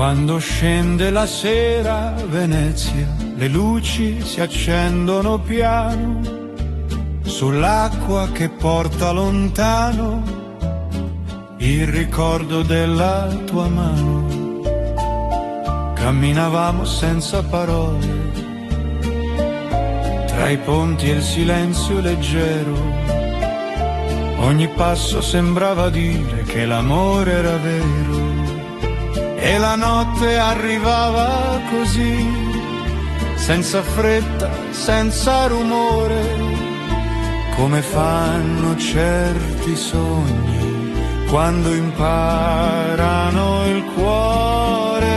Quando scende la sera a Venezia, le luci si accendono piano sull'acqua che porta lontano il ricordo della tua mano. Camminavamo senza parole tra i ponti e il silenzio leggero. Ogni passo sembrava dire che l'amore era vero. E la notte arrivava così, senza fretta, senza rumore, come fanno certi sogni quando imparano il cuore.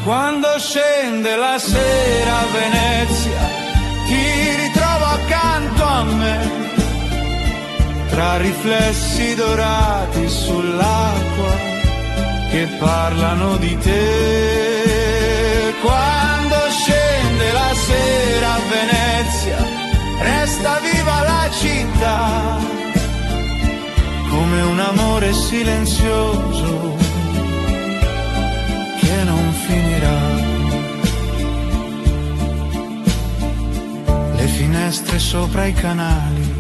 Quando scende la sera a Venezia, ti ritrovo accanto a me, tra riflessi dorati sull'acqua che parlano di te. Quando scende la sera a Venezia, resta viva la città, come un amore silenzioso che non finirà. Le finestre sopra i canali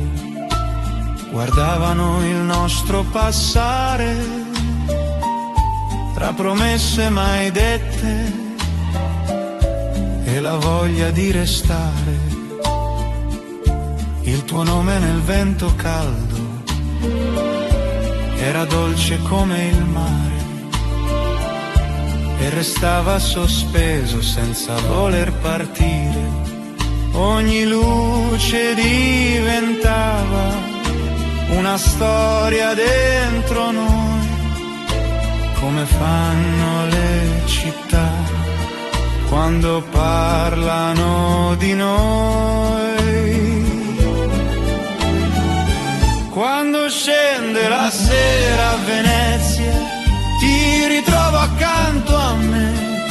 guardavano il nostro passare, tra promesse mai dette e la voglia di restare. Il tuo nome nel vento caldo era dolce come il mare e restava sospeso senza voler partire. Ogni luce diventava una storia dentro noi, come fanno le città quando parlano di noi. Quando scende la sera a Venezia, ti ritrovo accanto a me,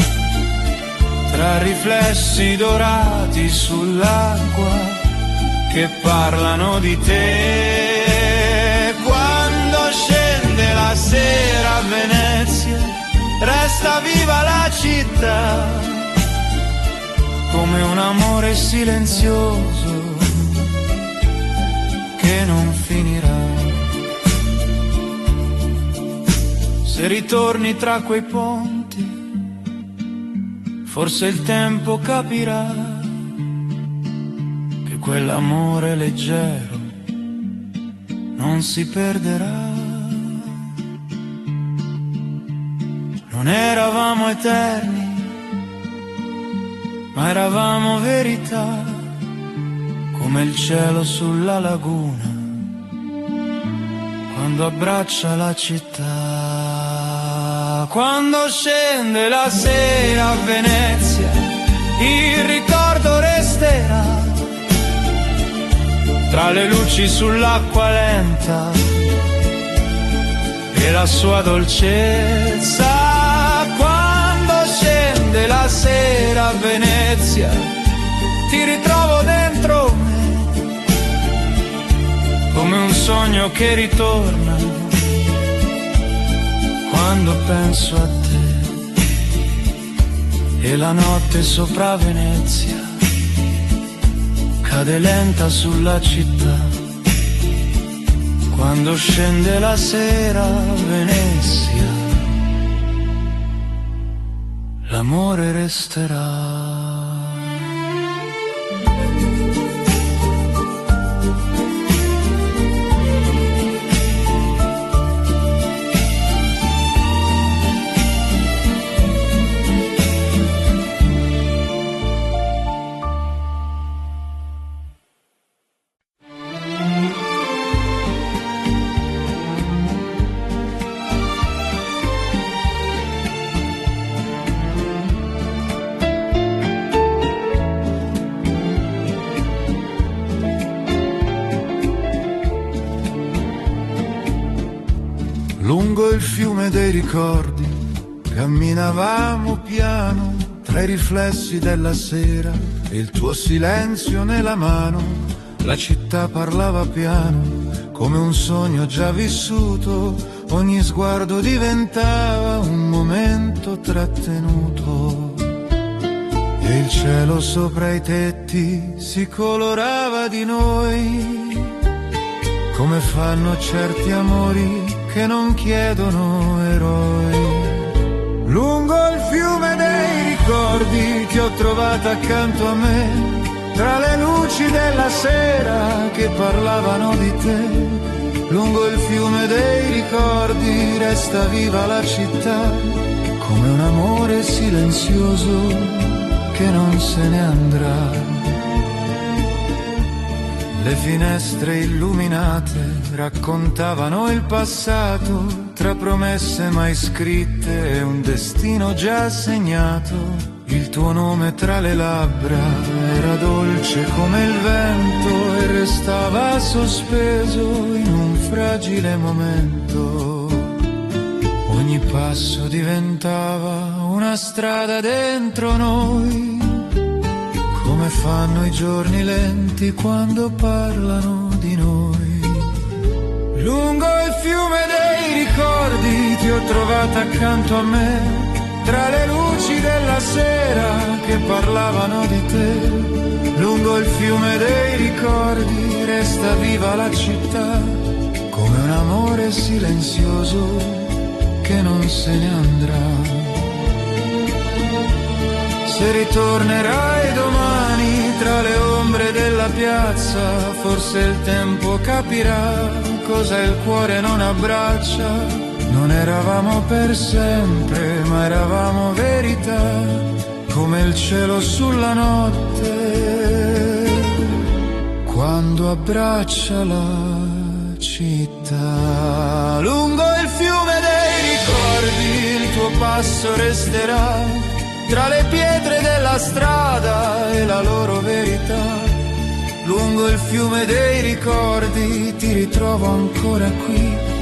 tra riflessi dorati sull'acqua che parlano di te. Scende la sera a Venezia, resta viva la città, come un amore silenzioso che non finirà. Se ritorni tra quei ponti, forse il tempo capirà che quell'amore leggero non si perderà. Non eravamo eterni, ma eravamo verità, come il cielo sulla laguna, quando abbraccia la città. Quando scende la sera a Venezia, il ricordo resterà, tra le luci sull'acqua lenta e la sua dolcezza. Scende la sera a Venezia, ti ritrovo dentro me, come un sogno che ritorna quando penso a te. E la notte sopra Venezia cade lenta sulla città. Quando scende la sera a Venezia, l'amore resterà. Lungo il fiume dei ricordi camminavamo piano, tra i riflessi della sera e il tuo silenzio nella mano. La città parlava piano, come un sogno già vissuto, ogni sguardo diventava un momento trattenuto. E il cielo sopra i tetti si colorava di noi, come fanno certi amori che non chiedono eroi. Lungo il fiume dei ricordi ti ho trovata accanto a me, tra le luci della sera che parlavano di te. Lungo il fiume dei ricordi resta viva la città, come un amore silenzioso che non se ne andrà. Le finestre illuminate raccontavano il passato, tra promesse mai scritte e un destino già segnato. Il tuo nome tra le labbra era dolce come il vento e restava sospeso in un fragile momento. Ogni passo diventava una strada dentro noi, come fanno i giorni lenti quando parlano di noi. Lungo il fiume dei ricordi ti ho trovata accanto a me, tra le luci della sera che parlavano di te. Lungo il fiume dei ricordi resta viva la città, come un amore silenzioso che non se ne andrà. Se ritornerai domani tra le ombre della piazza, forse il tempo capirà cosa il cuore non abbraccia. Non eravamo per sempre, ma eravamo verità, come il cielo sulla notte, quando abbraccia la città. Lungo il fiume dei ricordi il tuo passo resterà, tra le pietre della strada e la loro verità. Lungo il fiume dei ricordi ti ritrovo ancora qui,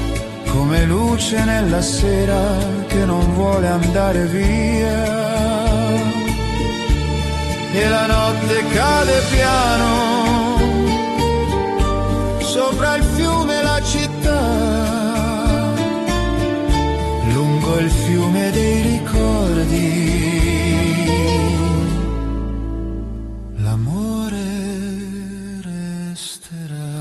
come luce nella sera che non vuole andare via. E la notte cade piano sopra il fiume la città, lungo il fiume dei ricordi l'amore resterà.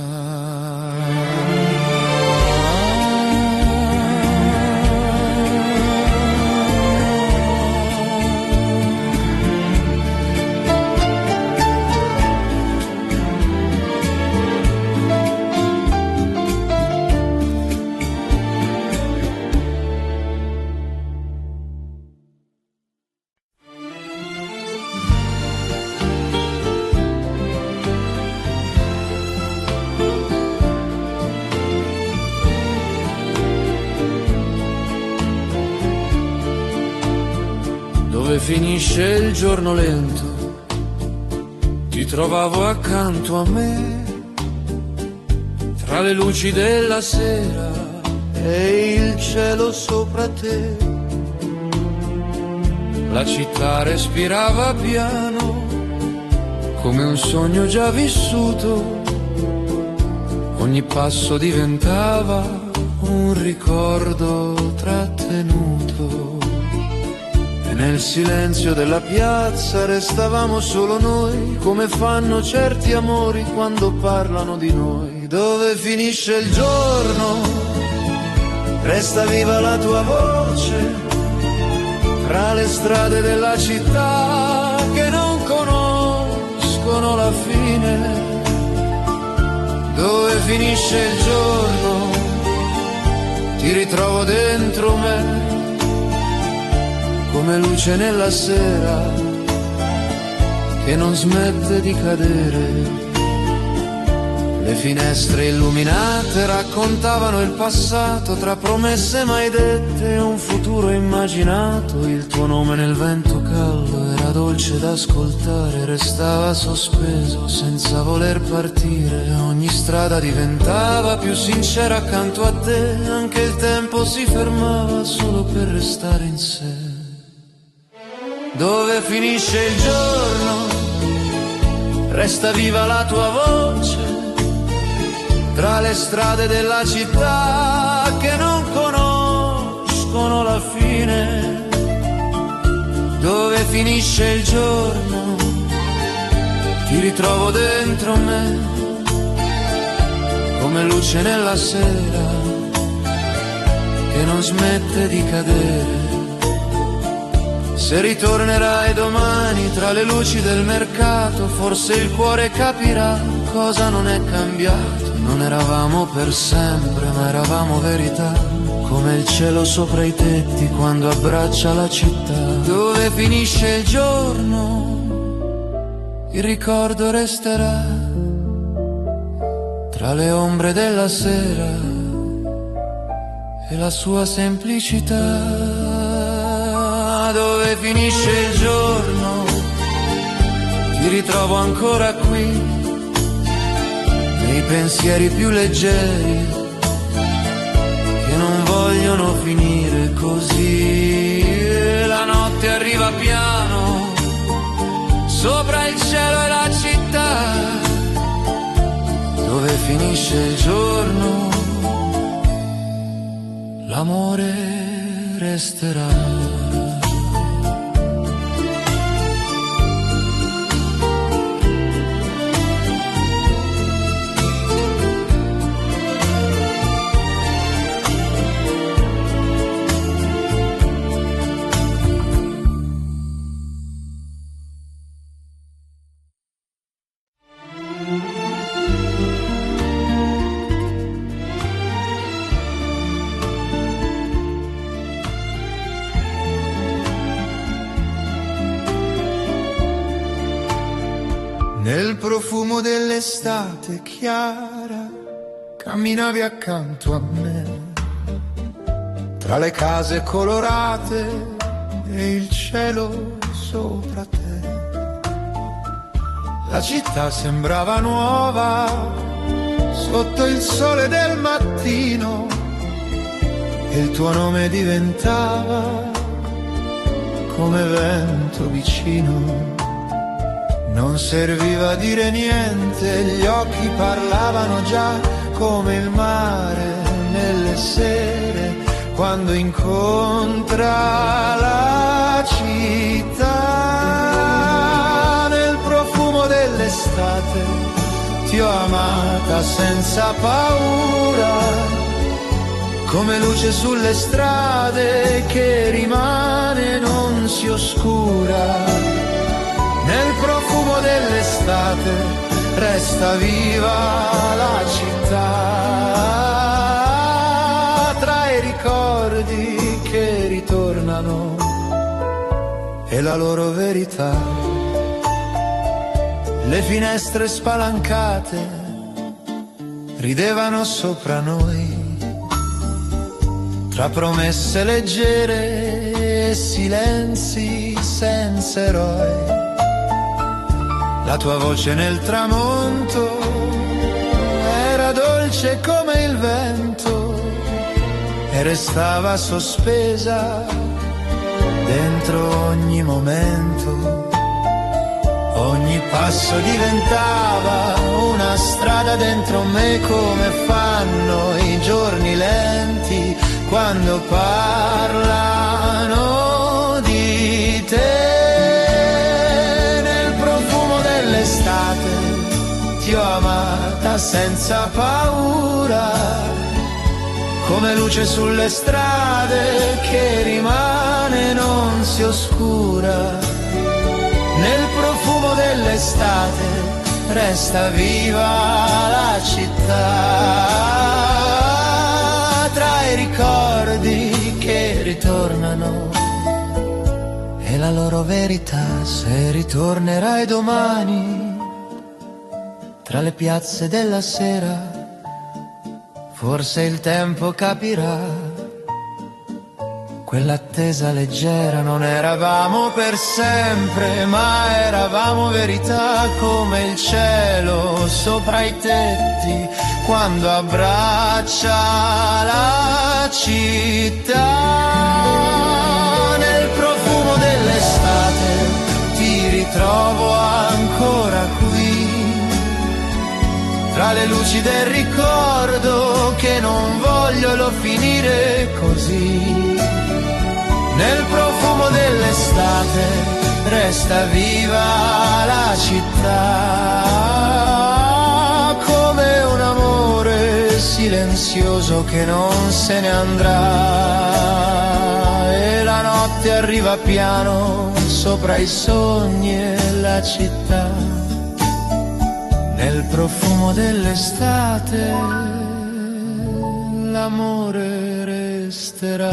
Dove finisce il giorno lento, ti trovavo accanto a me, tra le luci della sera e il cielo sopra te. La città respirava piano, come un sogno già vissuto. Ogni passo diventava un ricordo trattenuto. E nel silenzio della piazza restavamo solo noi, come fanno certi amori quando parlano di noi. Dove finisce il giorno, resta viva la tua voce, tra le strade della città che non conoscono la fine. Dove finisce il giorno, ti ritrovo dentro me, come luce nella sera che non smette di cadere. Le finestre illuminate raccontavano il passato, tra promesse mai dette e un futuro immaginato. Il tuo nome nel vento caldo era dolce da ascoltare, restava sospeso senza voler partire. Ogni strada diventava più sincera accanto a te, anche il tempo si fermava solo per restare in sé. Dove finisce il giorno, resta viva la tua voce, tra le strade della città che non conoscono la fine, dove finisce il giorno, ti ritrovo dentro me, come luce nella sera che non smette di cadere. Se ritornerai domani tra le luci del mercato, forse il cuore capirà cosa non è cambiato. Non eravamo per sempre, ma eravamo verità, come il cielo sopra i tetti quando abbraccia la città. Dove finisce il giorno, il ricordo resterà, tra le ombre della sera e la sua semplicità. Dove finisce il giorno, ti ritrovo ancora qui, nei pensieri più leggeri che non vogliono finire così. La notte arriva piano, sopra il cielo e la città. Dove finisce il giorno, l'amore resterà. Nel profumo dell'estate chiara camminavi accanto a me, tra le case colorate e il cielo sopra te. La città sembrava nuova sotto il sole del mattino e il tuo nome diventava come vento vicino. Non serviva a dire niente, gli occhi parlavano già come il mare nelle sere, quando incontra la città. Nel profumo dell'estate ti ho amata senza paura, come luce sulle strade che rimane e non si oscura. Nel profumo dell'estate resta viva la città, tra i ricordi che ritornano e la loro verità. Le finestre spalancate ridevano sopra noi, tra promesse leggere e silenzi senza eroi. La tua voce nel tramonto era dolce come il vento e restava sospesa dentro ogni momento. Ogni passo diventava una strada dentro me, come fanno i giorni lenti quando parlano di te. Ti ho amata senza paura, come luce sulle strade che rimane e non si oscura. Nel profumo dell'estate resta viva la città, tra i ricordi che ritornano e la loro verità. Se ritornerai domani tra le piazze della sera, forse il tempo capirà, quell'attesa leggera. Non eravamo per sempre, ma eravamo verità, come il cielo sopra i tetti quando abbraccia la città. Nel profumo dell'estate ti ritrovo ancora qui, tra tra le luci del ricordo che non vogliono finire così. Nel profumo dell'estate resta viva la città, come un amore silenzioso che non se ne andrà. E la notte arriva piano sopra i sogni e la città. Nel profumo dell'estate l'amore resterà.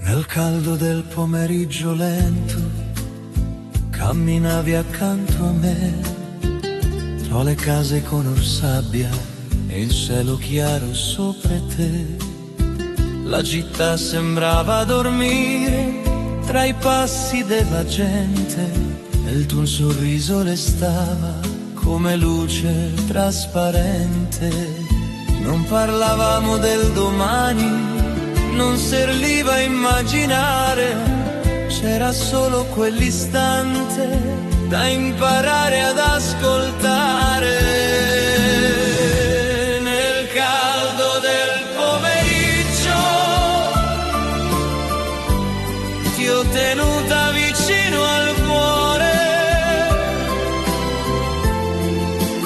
Nel caldo del pomeriggio lento camminavi accanto a me, tra le case color sabbia e il cielo chiaro sopra te. La città sembrava dormire tra i passi della gente e il tuo sorriso restava come luce trasparente. Non parlavamo del domani, non serviva immaginare, c'era solo quell'istante da imparare ad ascoltare. Nel caldo del pomeriggio ti ho tenuta vicino al cuore,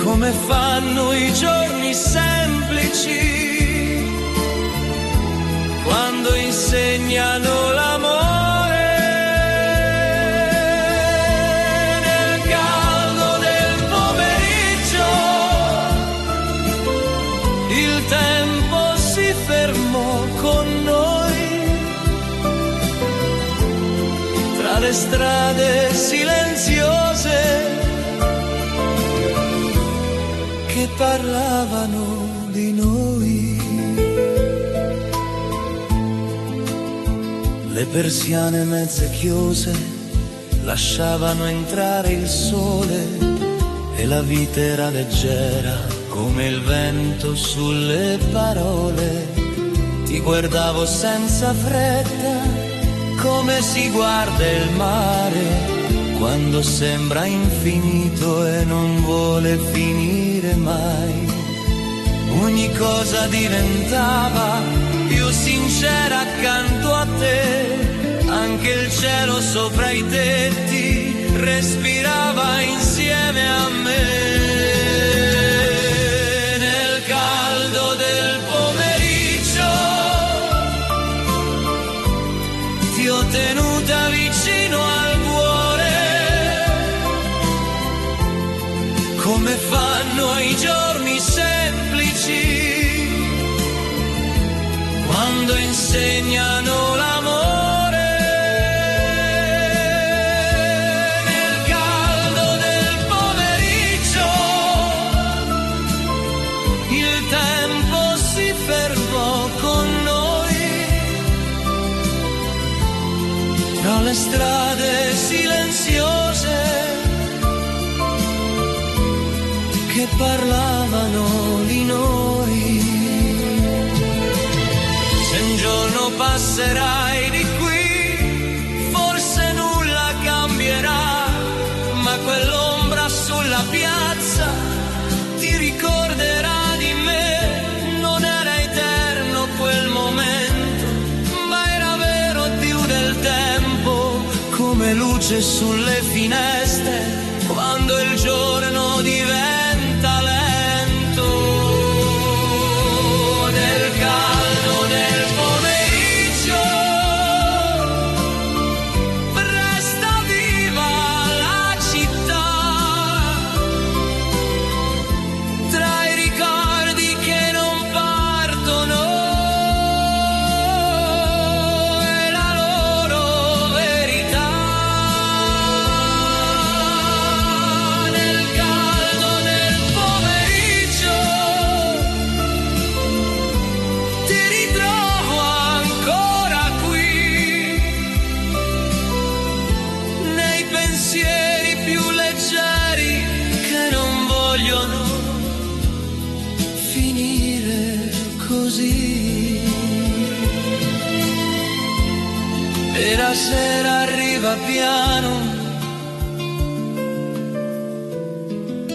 come fanno i giorni semplici quando insegnano l'amore. Nel caldo del pomeriggio il tempo si fermò con noi, tra le strade silenziose che parlavano di noi. Le persiane mezze chiuse lasciavano entrare il sole e la vita era leggera come il vento sulle parole. Ti guardavo senza fretta, come si guarda il mare quando sembra infinito e non vuole finire mai. Ogni cosa diventava più sincera accanto a te, anche il cielo sopra i tetti respirava insieme a me. Nel caldo del pomeriggio ti ho tenuta vicino al cuore, come fanno i giorni semplici quando insegnano l'amore. Nel caldo del pomeriggio il tempo si fermò con noi, tra le strade silenziose che parlavano di noi. Se un giorno passerai di qui, forse nulla cambierà, ma quell'ombra sulla piazza ti ricorderà di me. Non era eterno quel momento, ma era vero più del tempo, come luce sulle finestre quando il giorno diventa lento. Nel caldo del pomeriggio resta viva la città, tra i ricordi che non partono e la loro verità. Nel così. E la sera arriva piano,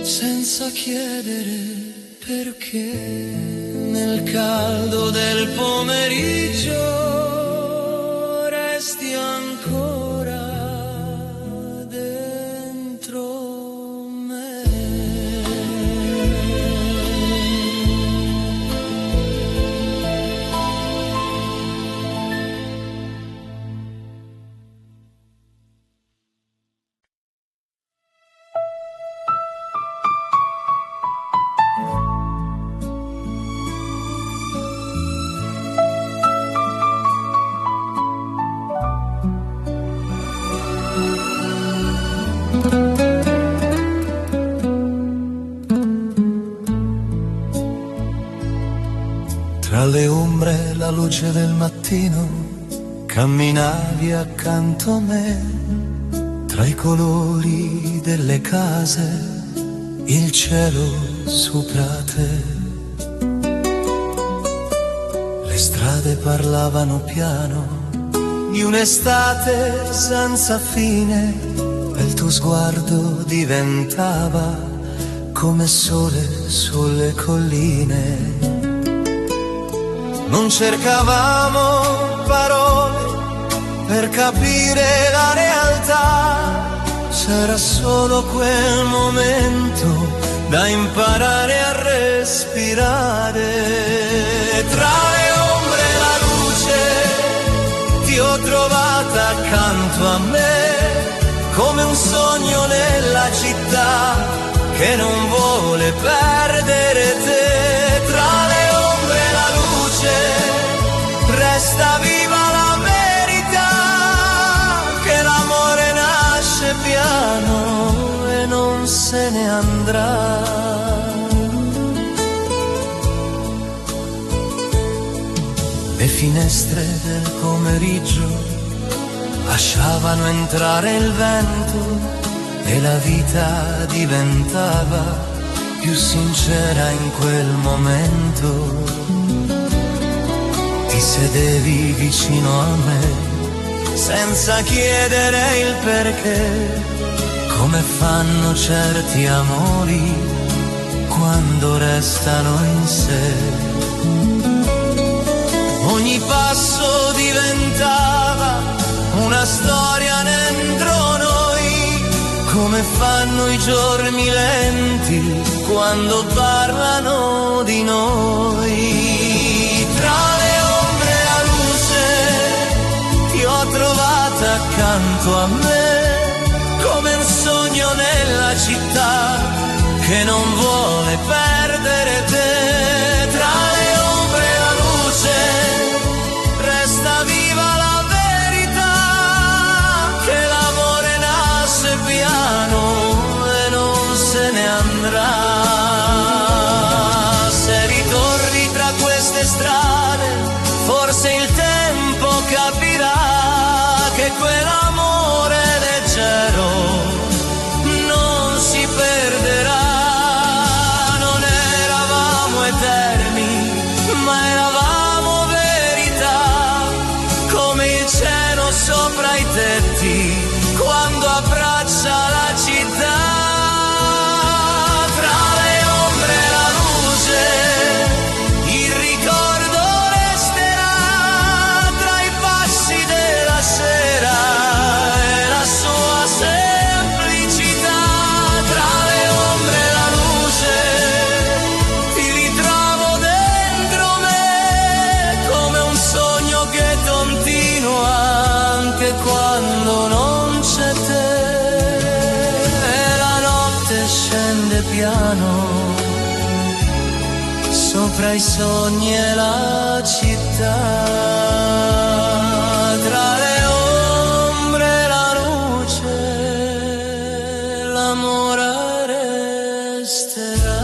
senza chiedere perché, nel caldo del pomeriggio resti ancora dentro me. Tra le ombre, la luce del mattino, camminavi accanto a me, tra i colori delle case, il cielo sopra te. Le strade parlavano piano di un'estate senza fine, e il tuo sguardo diventava come sole sulle colline. Non cercavamo parole per capire la realtà, c'era solo quel momento da imparare a respirare. Tra le ombre e la luce ti ho trovata accanto a me, come un sogno nella città che non vuole perdere te. Tra le ombre e la luce resta viva la verità, che l'amore nasce piano e non se ne andrà. Le finestre del pomeriggio lasciavano entrare il vento e la vita diventava più sincera in quel momento. Ti sedevi vicino a me senza chiedere il perché, come fanno certi amori quando restano in sé. Ogni passo diventava una storia dentro noi, come fanno i giorni lenti quando parlano di noi. Tra le ombre e la luce ti ho trovata accanto a me, come un sogno nella città che non vuole perdere te. Tra le ombre e la luce resta viva la verità, che l'amore nasce piano e non se ne andrà. Se ritorni tra queste strade, forse il tempo capirà che quell'amore leggero non si perderà. Non eravamo eterni, ma eravamo verità, come il cielo sopra i tetti quando abbraccia la città. Tra le ombre e la luce il ricordo resterà, tra i passi della sera e la sua semplicità. Tra le ombre e la luce ti ritrovo dentro me, come un sogno che continua anche quando non c'è te. E la notte scende piano sopra i sogni e la città. Tra le ombre e la luce l'amore resterà.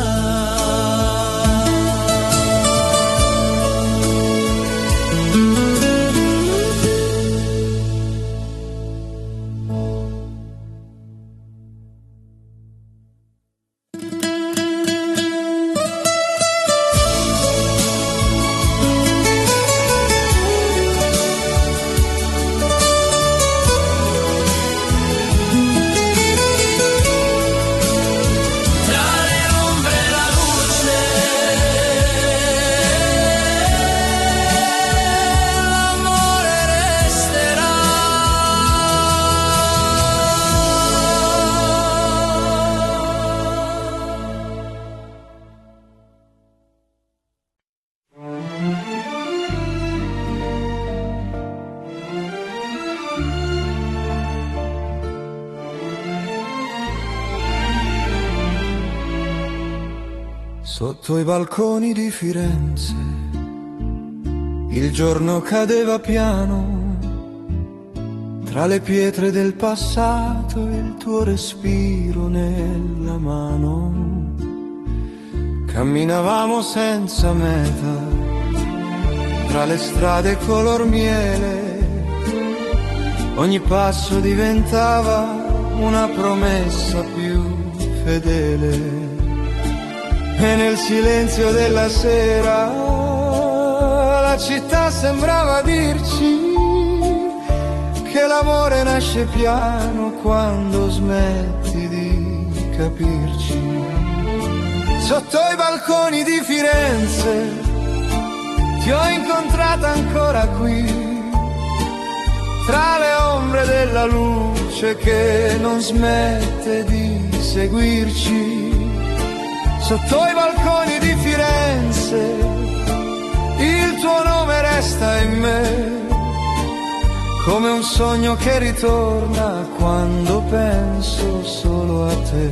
Sotto i balconi di Firenze il giorno cadeva piano, tra le pietre del passato e il tuo respiro nella mano. Camminavamo senza meta, tra le strade color miele, ogni passo diventava una promessa più fedele. E nel silenzio della sera la città sembrava dirci che l'amore nasce piano quando smetti di capirci. Sotto i balconi di Firenze ti ho incontrata ancora qui, tra le ombre della luce che non smette di seguirci. Sotto i balconi di Firenze il tuo nome resta in me, come un sogno che ritorna quando penso solo a te.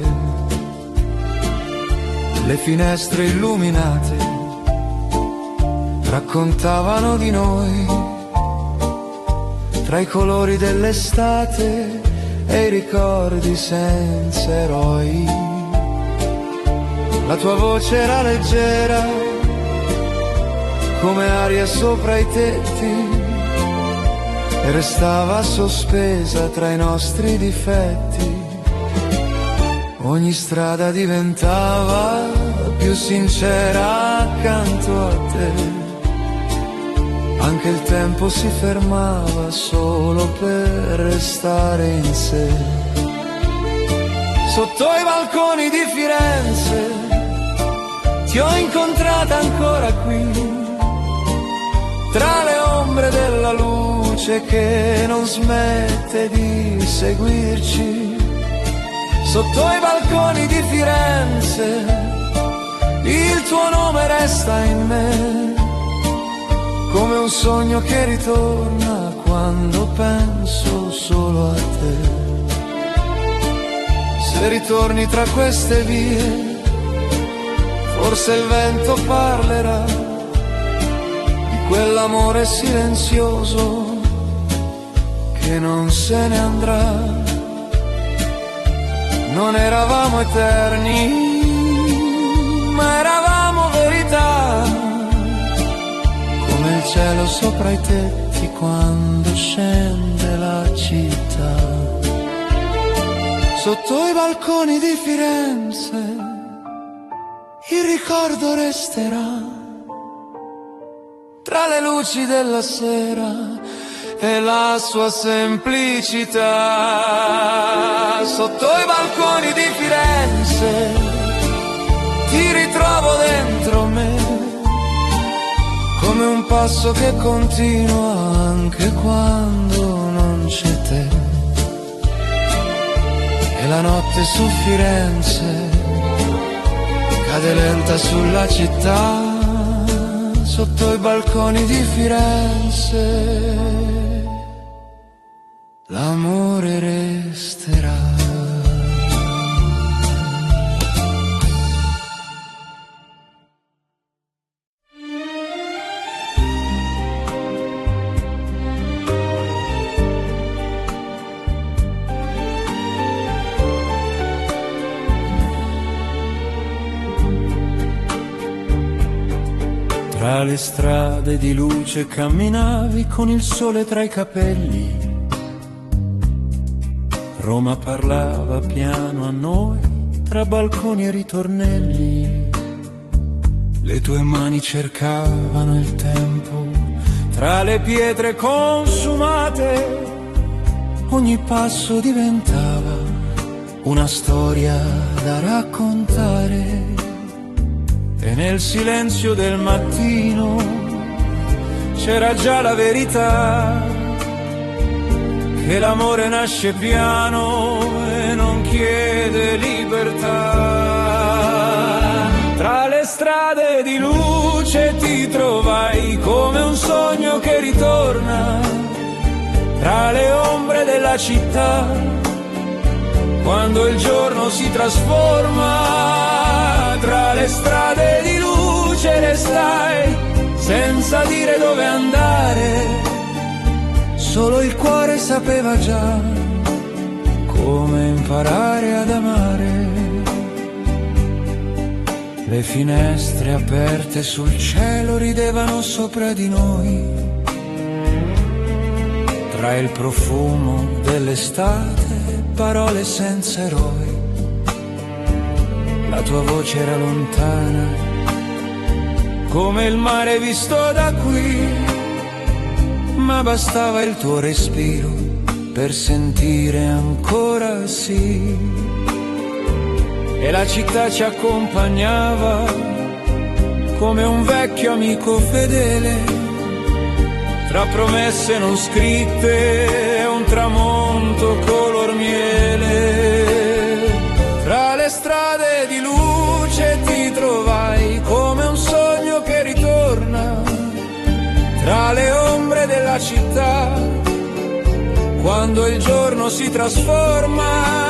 Le finestre illuminate raccontavano di noi, tra i colori dell'estate e i ricordi senza eroi. La tua voce era leggera, come aria sopra i tetti, e restava sospesa tra i nostri difetti. Ogni strada diventava più sincera accanto a te, anche il tempo si fermava solo per restare in sé. Sotto i balconi di Firenze ti ho incontrata ancora qui, tra le ombre della luce che non smette di seguirci. Sotto i balconi di Firenze il tuo nome resta in me, come un sogno che ritorna quando penso solo a te. Se ritorni tra queste vie forse il vento parlerà di quell'amore silenzioso che non se ne andrà. Non eravamo eterni, ma eravamo verità, come il cielo sopra i tetti quando scende la città. Sotto i balconi di Firenze il ricordo resterà, tra le luci della sera e la sua semplicità. Sotto i balconi di Firenze ti ritrovo dentro me, come un passo che continua anche quando non c'è te. E la notte su Firenze cade lenta sulla città, sotto i balconi di Firenze l'amore resterà. Tra le strade di luce camminavi con il sole tra i capelli. Roma parlava piano a noi tra balconi e ritornelli. Le tue mani cercavano il tempo tra le pietre consumate. Ogni passo diventava una storia da raccontare. E nel silenzio del mattino c'era già la verità, che l'amore nasce piano e non chiede libertà. Tra le strade di luce ti trovai come un sogno che ritorna, tra le ombre della città quando il giorno si trasforma. Tra le strade di luce restai senza dire dove andare, solo il cuore sapeva già come imparare ad amare. Le finestre aperte sul cielo ridevano sopra di noi, tra il profumo dell'estate, parole senza eroi. La tua voce era lontana, come il mare visto da qui, ma bastava il tuo respiro per sentire ancora sì. E la città ci accompagnava come un vecchio amico fedele, tra promesse non scritte e un tramonto color miele. Tra le strade di luce ti trovai come un sogno che ritorna, tra le ombre della città, quando il giorno si trasforma.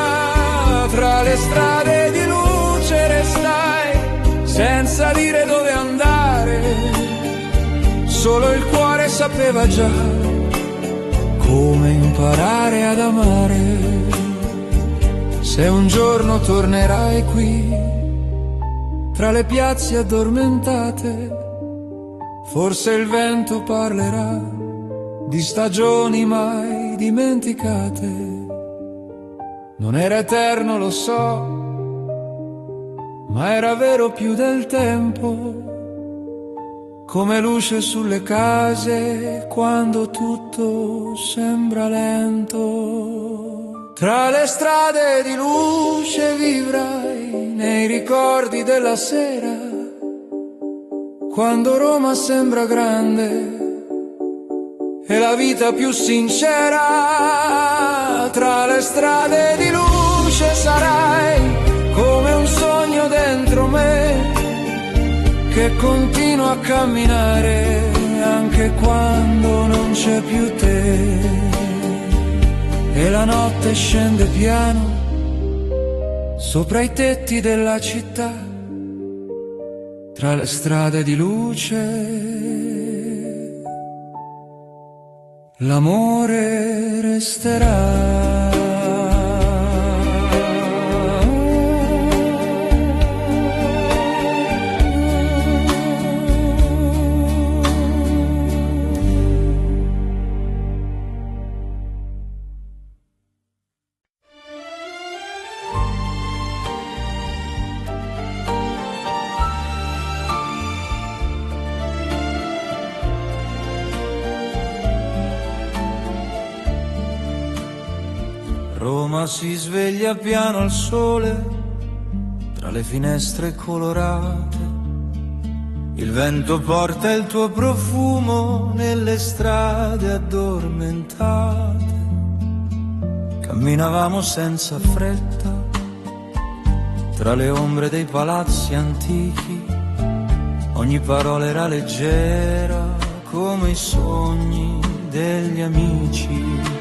Tra le strade di luce restai senza dire dove andare, solo il cuore sapeva già come imparare ad amare. Se un giorno tornerai qui, tra le piazze addormentate, forse il vento parlerà di stagioni mai dimenticate. Non era eterno, lo so, ma era vero più del tempo, come luce sulle case quando tutto sembra lento. Tra le strade di luce vivrai nei ricordi della sera, quando Roma sembra grande e la vita più sincera. Tra le strade di luce sarai come un sogno dentro me, che continua a camminare anche quando non c'è più te. E la notte scende piano sopra i tetti della città, tra le strade di luce l'amore resterà. Roma si sveglia piano al sole, tra le finestre colorate. Il vento porta il tuo profumo nelle strade addormentate. Camminavamo senza fretta, tra le ombre dei palazzi antichi. Ogni parola era leggera, come i sogni degli amici.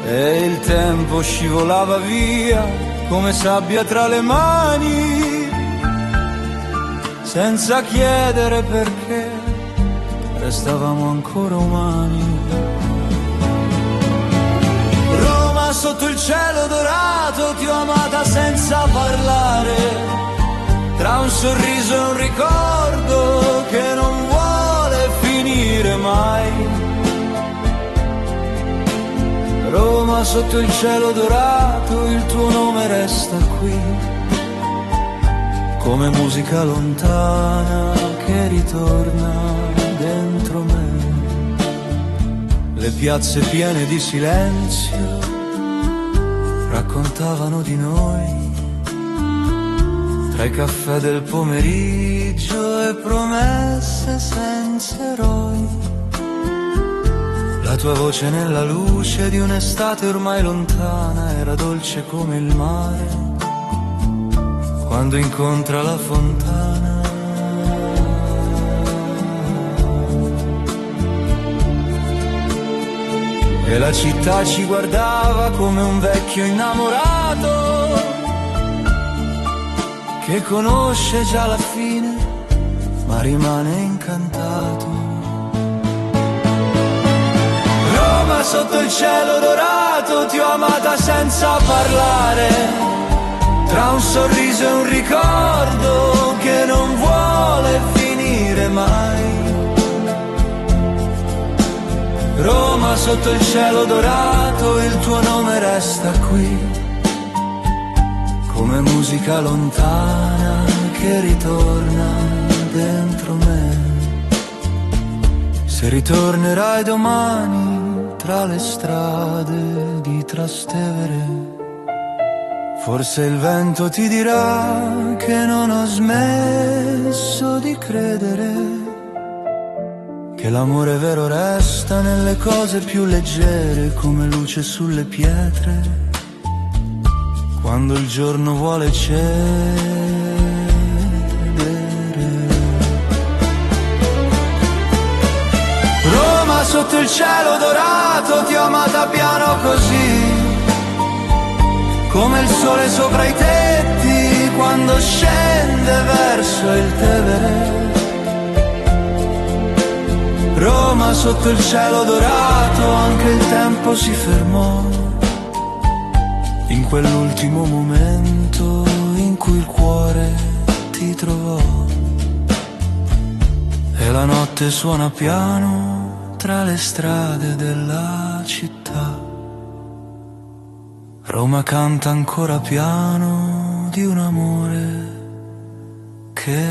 E il tempo scivolava via come sabbia tra le mani, senza chiedere perché, restavamo ancora umani. Roma sotto il cielo dorato, ti ho amata senza parlare, tra un sorriso e un ricordo che non vuole finire mai. Roma sotto il cielo dorato, il tuo nome resta qui, come musica lontana che ritorna dentro me. Le piazze piene di silenzio raccontavano di noi, tra i caffè del pomeriggio e promesse senza eroi. La tua voce nella luce di un'estate ormai lontana era dolce come il mare quando incontra la fontana. e la città ci guardava come un vecchio innamorato che conosce già la fine ma rimane incantato. Roma sotto il cielo dorato, ti ho amata senza parlare, tra un sorriso e un ricordo che non vuole finire mai. Roma sotto il cielo dorato, il tuo nome resta qui, come musica lontana che ritorna dentro me. Se ritornerai domani tra le strade di Trastevere, forse il vento ti dirà che non ho smesso di credere, che l'amore vero resta nelle cose più leggere, come luce sulle pietre, quando il giorno vuole cedere. Roma sotto il cielo dorato, ti ho amata piano così, come il sole sopra i tetti quando scende verso il Tevere. Roma sotto il cielo dorato, anche il tempo si fermò in quell'ultimo momento in cui il cuore ti trovò, e la notte suona piano tra le strade della città. Roma canta ancora piano di un amore che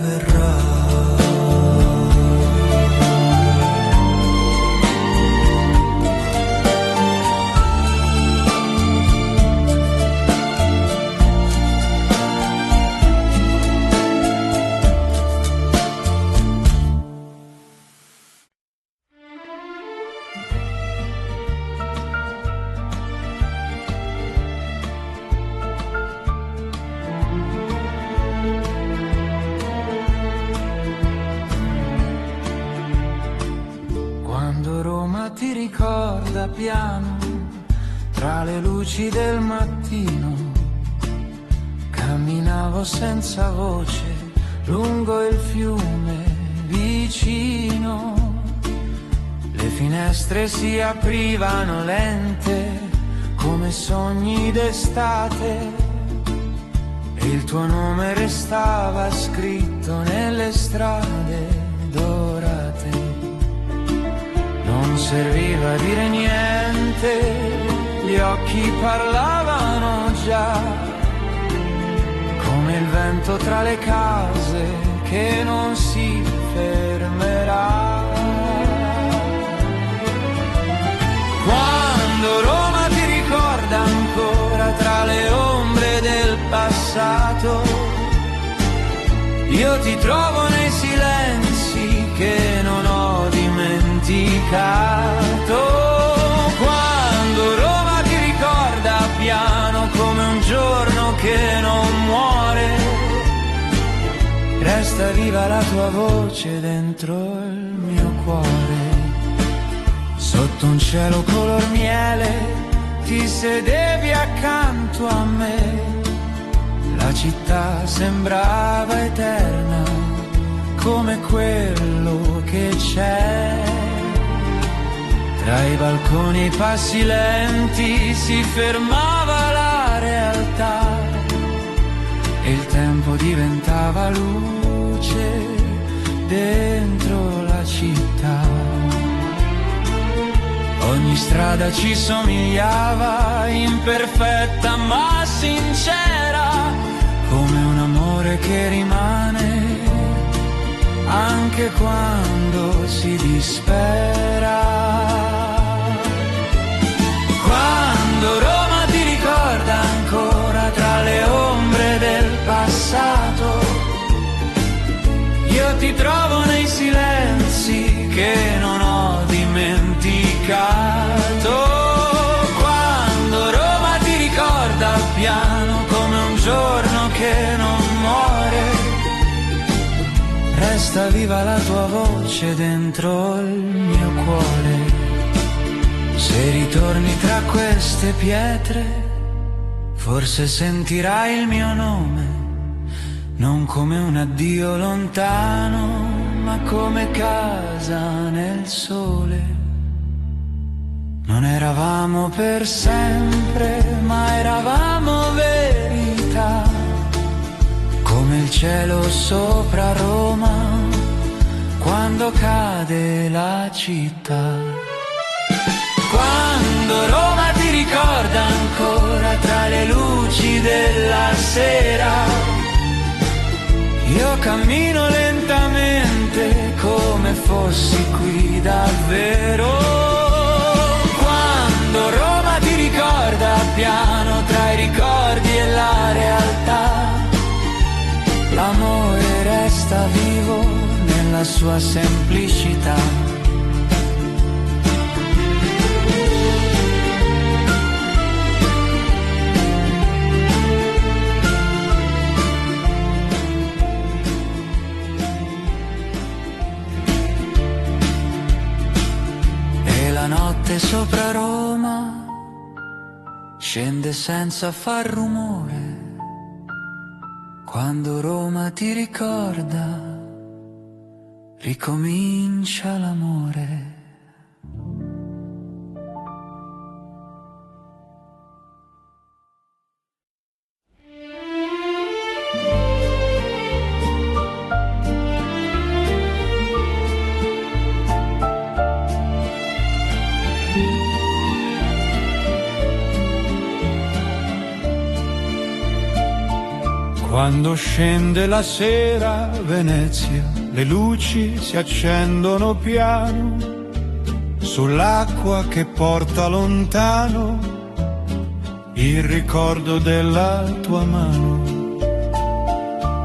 verrà. Ti ricorda piano tra le luci del mattino, camminavo senza voce lungo il fiume vicino, le finestre si aprivano lente come sogni d'estate e il tuo nome restava scritto nelle strade dorate. Non serviva dire niente, gli occhi parlavano già, come il vento tra le case che non si fermerà. Quando Roma ti ricorda ancora tra le ombre del passato, io ti trovo nei silenzi che non ho dimenticato. Quando Roma ti ricorda piano come un giorno che non muore, resta viva la tua voce dentro il mio cuore. Sotto un cielo color miele ti sedevi accanto a me, la città sembrava eterna come quello che c'è. Tra i balconi e i passi lenti si fermava la realtà e il tempo diventava luce dentro la città. Ogni strada ci somigliava, imperfetta ma sincera, come un amore che rimane anche quando si dispera. Quando Roma ti ricorda ancora tra le ombre del passato, io ti trovo nei silenzi che non ho dimenticato. Quando Roma ti ricorda piano come un giorno che non muore, resta viva la tua voce dentro il mio cuore. Se ritorni tra queste pietre, forse sentirai il mio nome, non come un addio lontano, ma come casa nel sole. Non eravamo per sempre, ma eravamo verità, come il cielo sopra Roma, quando cade la città. Quando Roma ti ricorda ancora tra le luci della sera, io cammino lentamente come fossi qui davvero. Quando Roma ti ricorda piano tra i ricordi e la realtà, l'amore resta vivo nella sua semplicità. La notte sopra Roma scende senza far rumore. Quando Roma ti ricorda, ricomincia l'amore. Quando scende la sera a Venezia, le luci si accendono piano sull'acqua che porta lontano il ricordo della tua mano.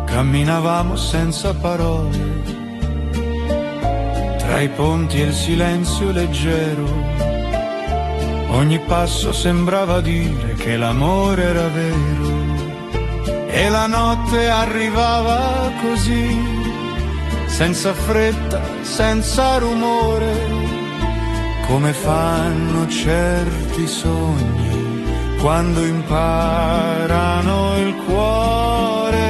Camminavamo senza parole tra i ponti e il silenzio leggero. Ogni passo sembrava dire che l'amore era vero. E la notte arrivava così, senza fretta, senza rumore, come fanno certi sogni quando imparano il cuore.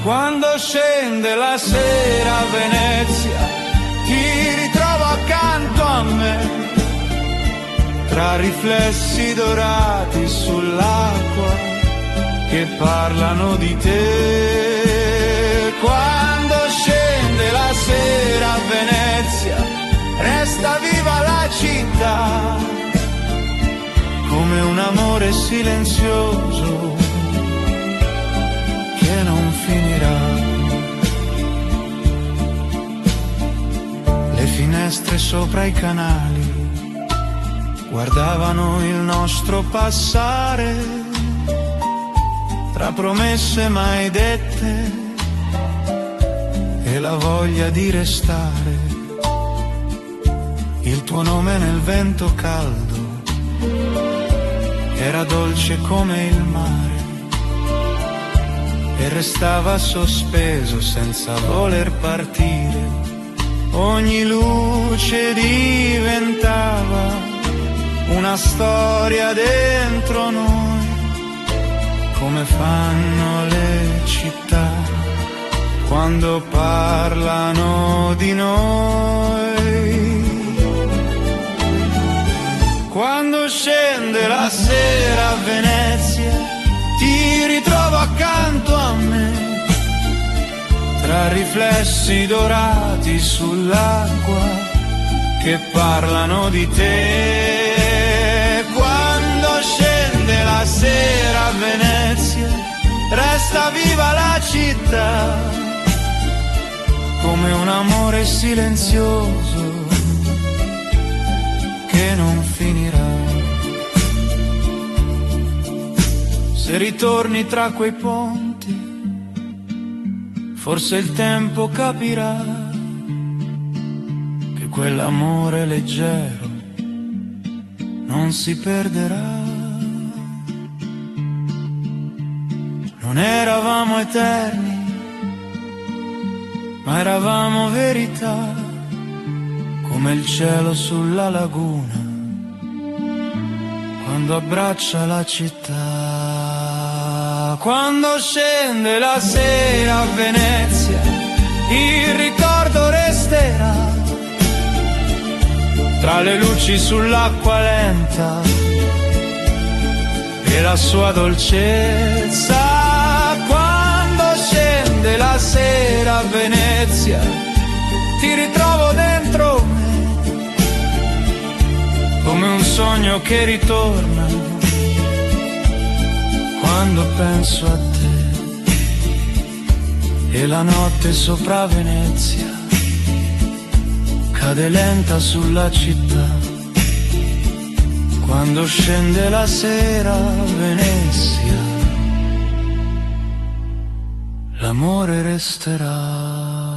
Quando scende la sera a Venezia, ti ritrovo accanto a me, tra riflessi dorati sull'acqua che parlano di te. Quando scende la sera a Venezia, resta viva la città, come un amore silenzioso che non finirà. Le finestre sopra i canali guardavano il nostro passare, tra promesse mai dette e la voglia di restare. Il tuo nome nel vento caldo era dolce come il mare e restava sospeso senza voler partire. Ogni luce diventava una storia dentro noi, come fanno le città quando parlano di noi. Quando scende la sera a Venezia, ti ritrovo accanto a me, tra riflessi dorati sull'acqua che parlano di te. Scende la sera a Venezia, resta viva la città, come un amore silenzioso che non finirà. Se ritorni tra quei ponti, forse il tempo capirà che quell'amore leggero non si perderà. Non eravamo eterni, ma eravamo verità, come il cielo sulla laguna, quando abbraccia la città. Quando scende la sera a Venezia, il ricordo resterà tra le luci sull'acqua lenta e la sua dolcezza. Quando scende la sera a Venezia, ti ritrovo dentro me, come un sogno che ritorna quando penso a te. E la notte sopra Venezia cade lenta sulla città. Quando scende la sera a Venezia, l'amore resterà.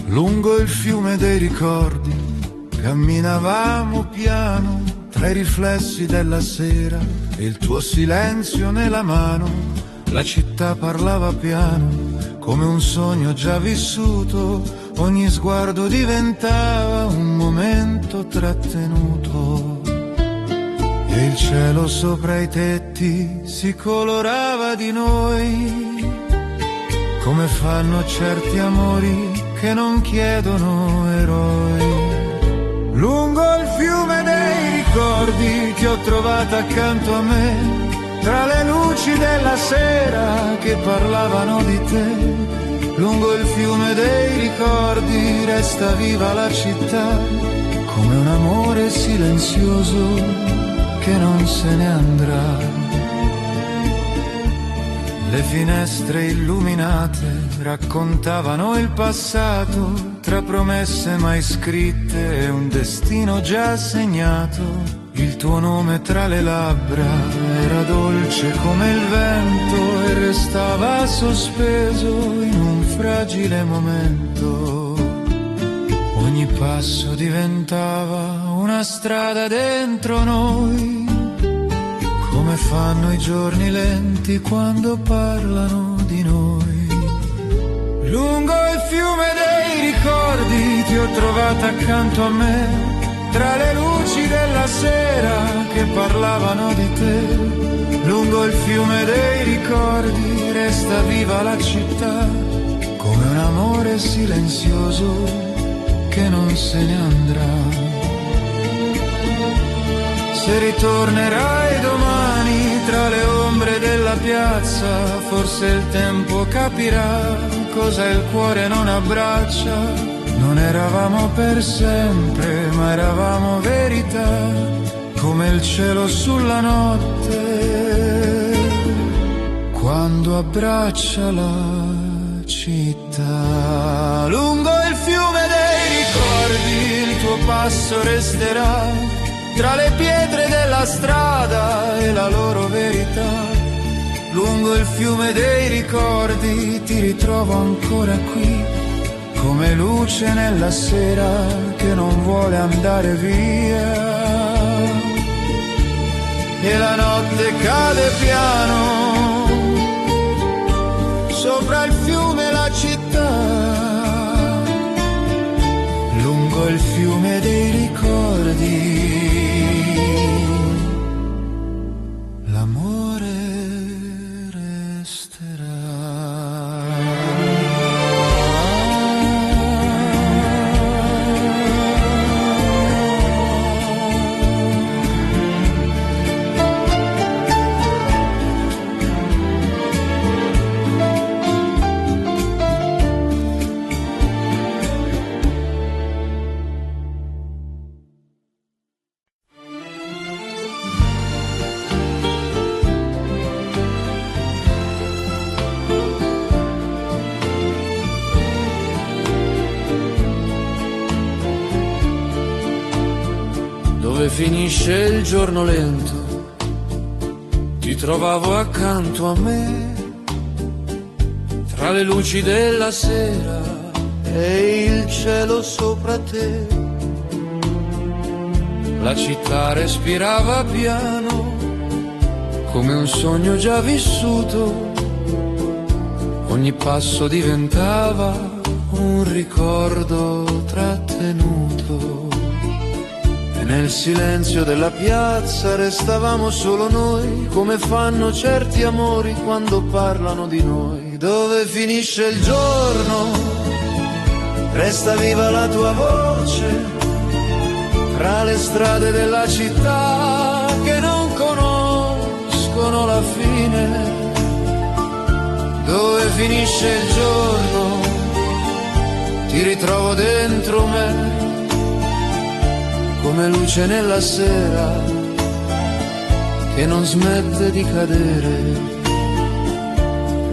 Lungo il fiume dei ricordi camminavamo piano tra i riflessi della sera e il tuo silenzio nella mano. La città parlava piano come un sogno già vissuto, ogni sguardo diventava un momento trattenuto e il cielo sopra i tetti si colorava di noi, come fanno certi amori che non chiedono eroi. Lungo il fiume dei ricordi ti ho trovata accanto a me, tra le luci della sera che parlavano di te. Lungo il fiume dei ricordi resta viva la città, come un amore silenzioso che non se ne andrà. Le finestre illuminate raccontavano il passato, tra promesse mai scritte e un destino già segnato. Il tuo nome tra le labbra era dolce come il vento e restava sospeso in un fragile momento. Ogni passo diventava una strada dentro noi, come fanno i giorni lenti quando parlano di noi. Lungo il fiume dei ricordi ti ho trovata accanto a me, tra le luci della sera che parlavano di te. Lungo il fiume dei ricordi resta viva la città, come un amore silenzioso che non se ne andrà. Se ritornerai domani tra le ombre della piazza, forse il tempo capirà cosa il cuore non abbraccia. Non eravamo per sempre, ma eravamo verità, come il cielo sulla notte quando abbraccia la città. Lungo il fiume dei ricordi il tuo passo resterà, tra le pietre della strada e la loro verità. Lungo il fiume dei ricordi ti ritrovo ancora qui, come luce nella sera che non vuole andare via. E la notte cade piano sopra il fiume e la città. Lungo il fiume dei ricordi l'amore resterà. finisce il giorno lento, ti trovavo accanto a me, tra le luci della sera e il cielo sopra te. La città respirava piano, come un sogno già vissuto, ogni passo diventava un ricordo trattenuto. E nel silenzio della piazza restavamo solo noi, come fanno certi amori quando parlano di noi. Dove finisce il giorno, resta viva la tua voce, tra le strade della città che non conoscono la fine. Dove finisce il giorno, ti ritrovo dentro me, come luce nella sera che non smette di cadere.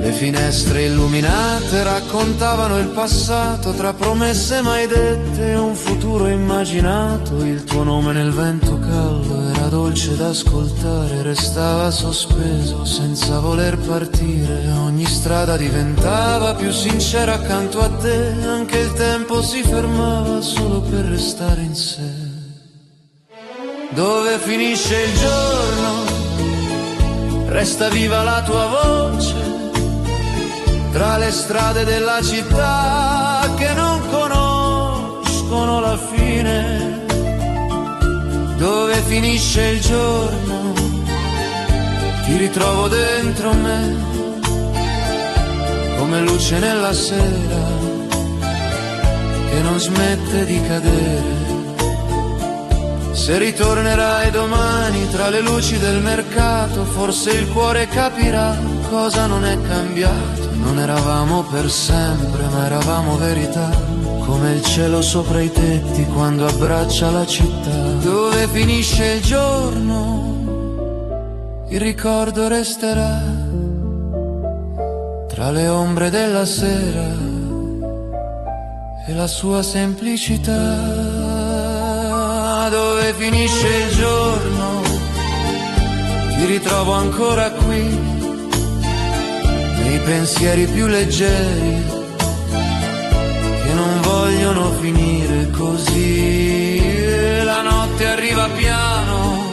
Le finestre illuminate raccontavano il passato, tra promesse mai dette e un futuro immaginato. Il tuo nome nel vento caldo era dolce da ascoltare, restava sospeso senza voler partire. Ogni strada diventava più sincera accanto a te, anche il tempo si fermava solo per restare in sé. Dove finisce il giorno, resta viva la tua voce, tra le strade della città che non conoscono la fine. Dove finisce il giorno, ti ritrovo dentro me, come luce nella sera che non smette di cadere. Se ritornerai domani tra le luci del mercato, forse il cuore capirà cosa non è cambiato. Non eravamo per sempre, ma eravamo verità, come il cielo sopra i tetti quando abbraccia la città. Dove finisce il giorno, il ricordo resterà, tra le ombre della sera e la sua semplicità. Dove finisce il giorno, ti ritrovo ancora qui, nei pensieri più leggeri che non vogliono finire così. La notte arriva piano,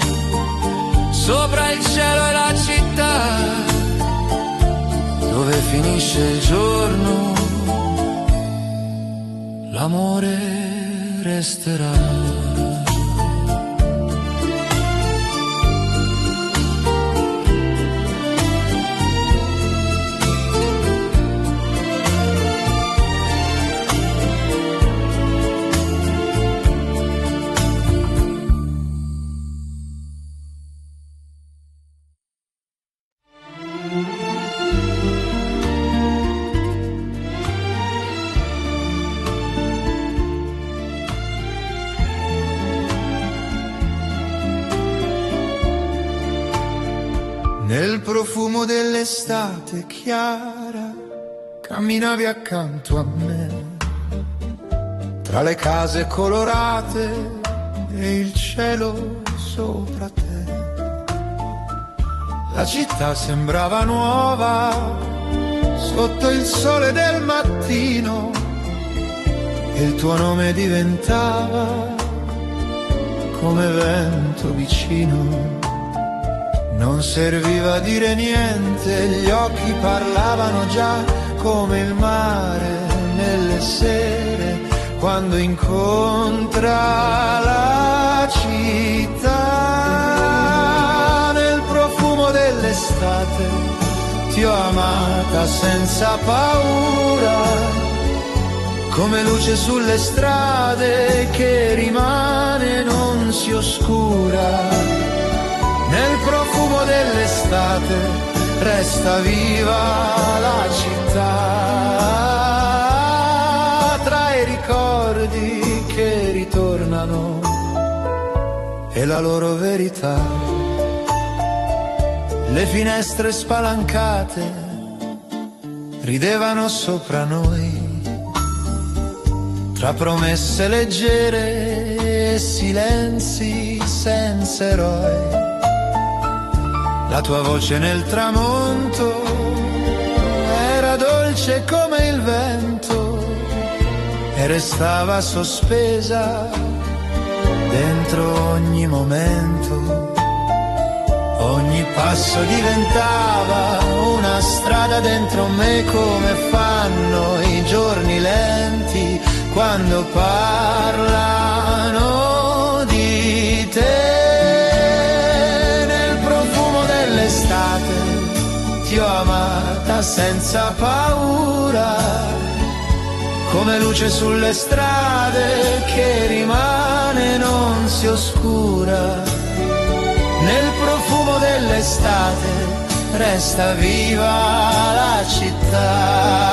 sopra il cielo e la città. Dove finisce il giorno, l'amore resterà. Nel profumo dell'estate chiara camminavi accanto a me, tra le case colorate e il cielo sopra te. La città sembrava nuova sotto il sole del mattino e il tuo nome diventava come vento vicino. Non serviva dire niente, gli occhi parlavano già come il mare nelle sere, quando incontra la città. Nel profumo dell'estate ti ho amata senza paura, come luce sulle strade che rimane e non si oscura. Nel profumo dell'estate resta viva la città, tra i ricordi che ritornano e la loro verità. Le finestre spalancate ridevano sopra noi, tra promesse leggere e silenzi senza eroi. La tua voce nel tramonto era dolce come il vento e restava sospesa dentro ogni momento. Ogni passo diventava una strada dentro me, come fanno i giorni lenti quando parlano di te. Nel profumo dell'estate ti ho amata senza paura, come luce sulle strade che rimane e non si oscura. Nel profumo dell'estate resta viva la città,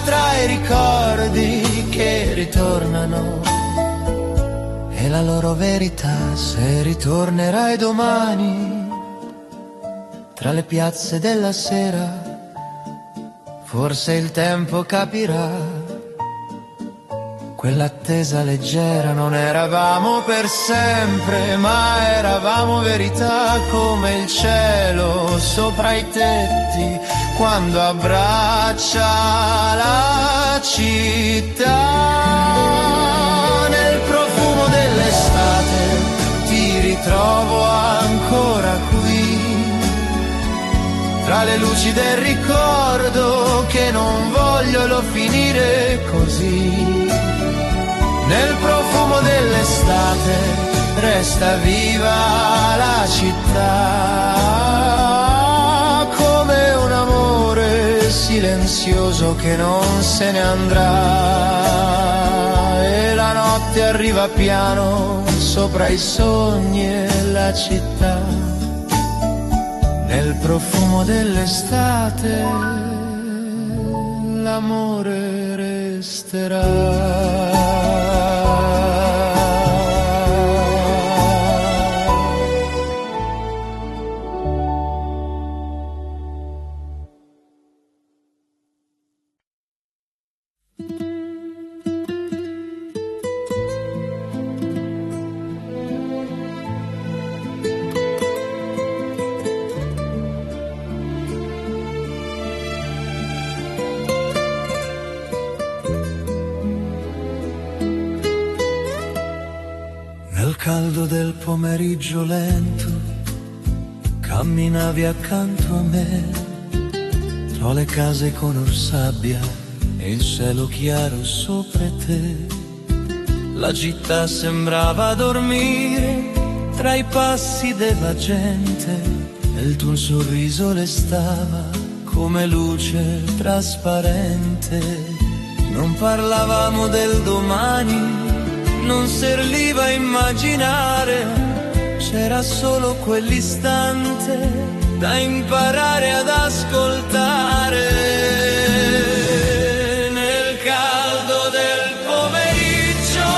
tra i ricordi che ritornano e la loro verità. Se ritornerai domani tra le piazze della sera, forse il tempo capirà. Quell'attesa leggera, non eravamo per sempre, ma eravamo verità, come il cielo sopra i tetti quando abbraccia la città. Nel profumo dell'estate ti ritrovo ancora qui, tra le luci del ricordo che non vogliono finire così. Nel profumo dell'estate resta viva la città, come un amore silenzioso che non se ne andrà. E la notte arriva piano sopra i sogni e la città. Nel profumo dell'estate l'amore resterà. Nel caldo del pomeriggio lento camminavi accanto a me, tra le case color sabbia e il cielo chiaro sopra te. La città sembrava dormire tra i passi della gente e il tuo sorriso le stava come luce trasparente. Non parlavamo del domani, non serviva a immaginare, c'era solo quell'istante da imparare ad ascoltare. Nel caldo del pomeriggio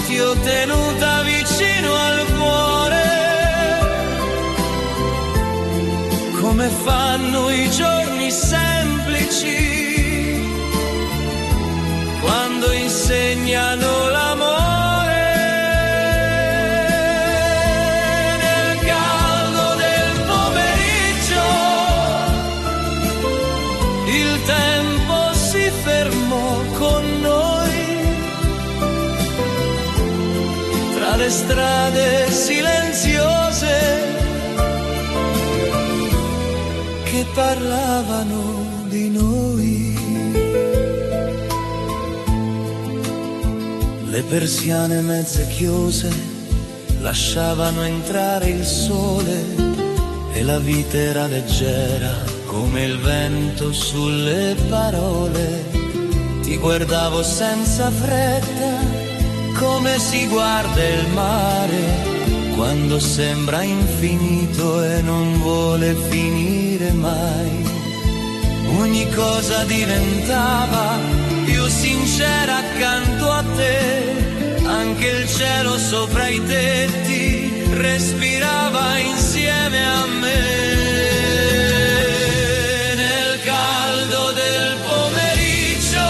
ti ho tenuta vicino al cuore, come fanno i giorni semplici quando insegnano l'amore. Nel caldo del pomeriggio il tempo si fermò con noi, tra le strade silenziose che parlavano di noi. Le persiane mezze chiuse lasciavano entrare il sole e la vita era leggera come il vento sulle parole. Ti guardavo senza fretta, come si guarda il mare quando sembra infinito e non vuole finire mai. Ogni cosa diventava più sincera accanto a te, anche il cielo sopra i tetti respirava insieme a me. Nel caldo del pomeriggio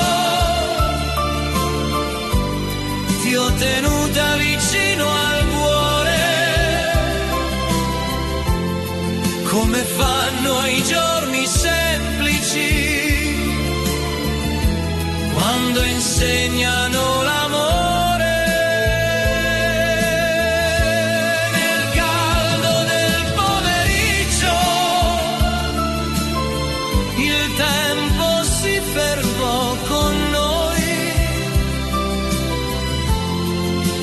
ti ho tenuta vicino al cuore, come fanno i giorni semplici, quando insegnano l'amore. Nel caldo del pomeriggio il tempo si fermò con noi,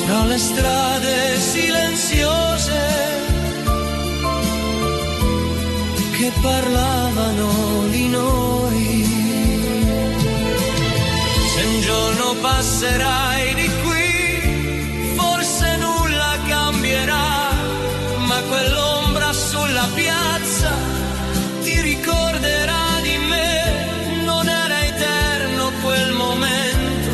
tra le strade silenziose che parlavano di noi. Se un giorno passerai di qui, forse nulla cambierà, ma quell'ombra sulla piazza ti ricorderà di me. Non era eterno quel momento,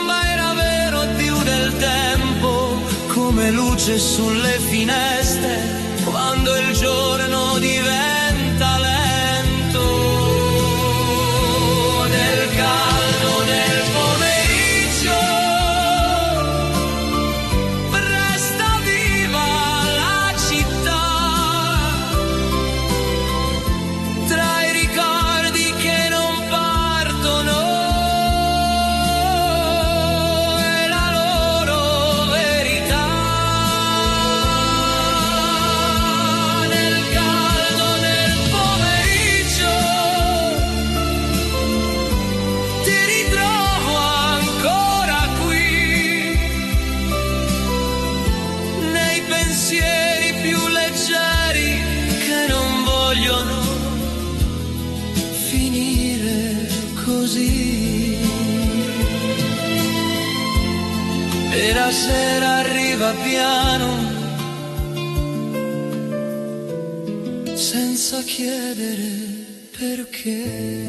ma era vero più del tempo, come luce sulle finestre quando il giorno diventa lento. Nel caldo del pomeriggio resta viva la città, tra i ricordi che non partono e la loro verità. Nel caldo del pomeriggio ti ritrovo ancora qui, nei pensieri più leggeri che non vogliono finire così. E la sera arriva piano, senza chiedere perché.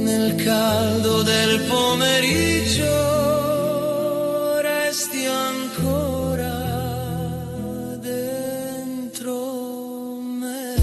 Nel caldo del pomeriggio resti ancora dentro me.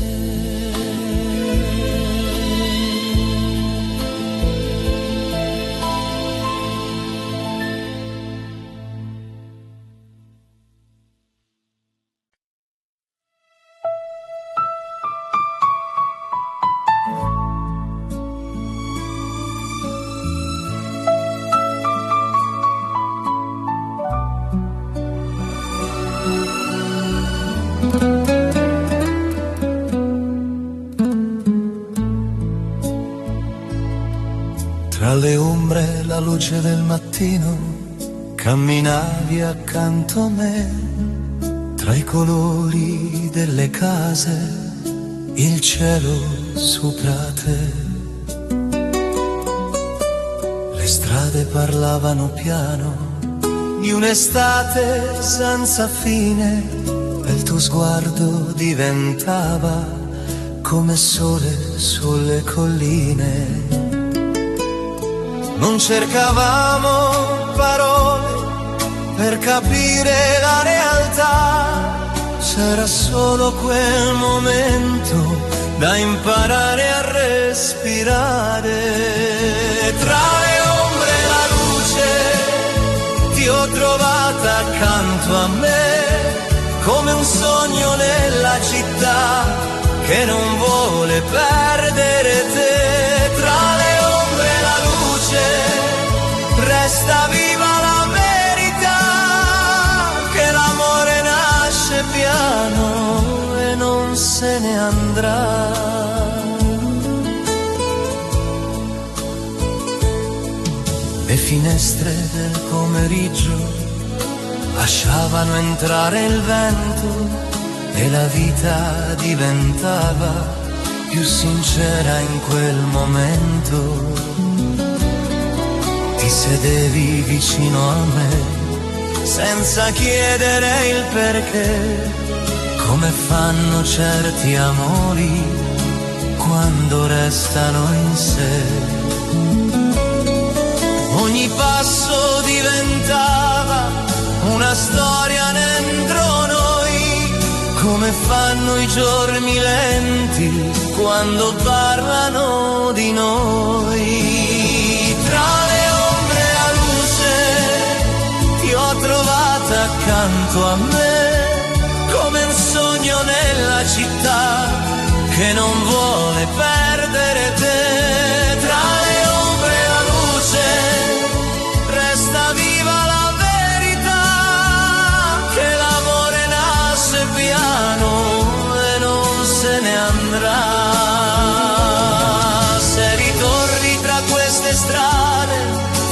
Tra le ombre, la luce del mattino, camminavi accanto a me, tra i colori delle case, il cielo sopra te. Le strade parlavano piano di un'estate senza fine, e il tuo sguardo diventava come sole sulle colline. Non cercavamo parole per capire la realtà, c'era solo quel momento da imparare a respirare. Tra le ombre e la luce ti ho trovata accanto a me, come un sogno nella città che non vuole perdere te. Tra le ombre e la luce resta viva la verità, che l'amore nasce piano e non se ne andrà. Le finestre del pomeriggio lasciavano entrare il vento e la vita diventava più sincera in quel momento. Ti sedevi vicino a me senza chiedere il perché, come fanno certi amori quando restano in sé. Ogni passo diventava una storia dentro noi, come fanno i giorni lenti quando parlano di noi. Tra le ombre e la luce ti ho trovato volta accanto a me, come un sogno nella città che non vuole perdere te. Tra le ombre e la luce resta viva la verità, che l'amore nasce piano e non se ne andrà. Se ritorni tra queste strade,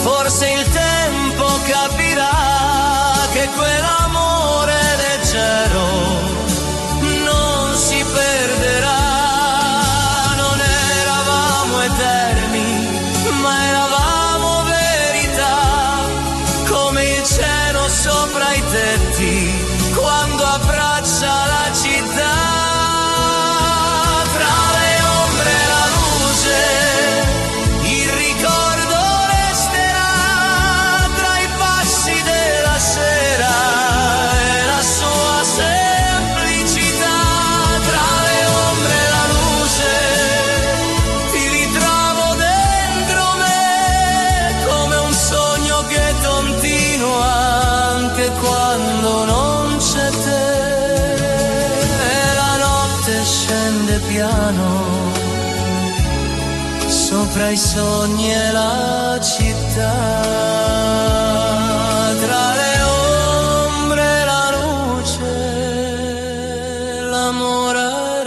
forse il tempo capirà che quell'amore leggero non si perderà. Non eravamo eterni, ma eravamo verità, come il cielo sopra i tetti quando abbraccia la città. Tra le ombre e la luce il ricordo resterà, tra i passi della sera e la sua semplicità. Tra le ombre e la luce ti ritrovo dentro me, come un sogno che continua anche quando non c'è te. E la notte scende piano sopra i sogni e la città. Tra le ombre e la luce l'amore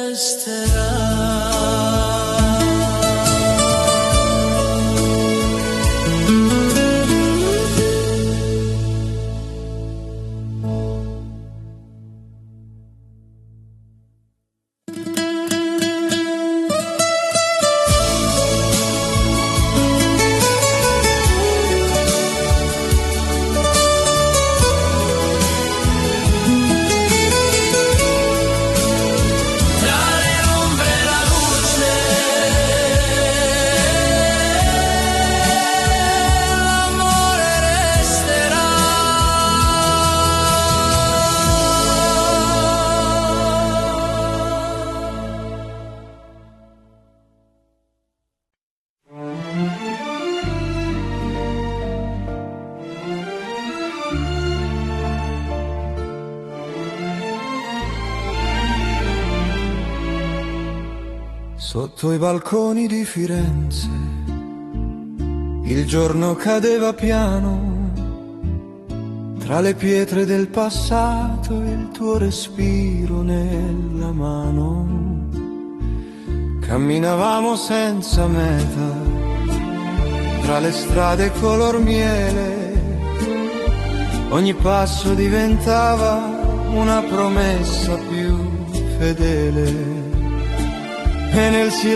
resterà. Sotto i balconi di Firenze il giorno cadeva piano, tra le pietre del passato il tuo respiro nella mano. Camminavamo senza meta tra le strade color miele, ogni passo diventava una promessa più fedele. E nel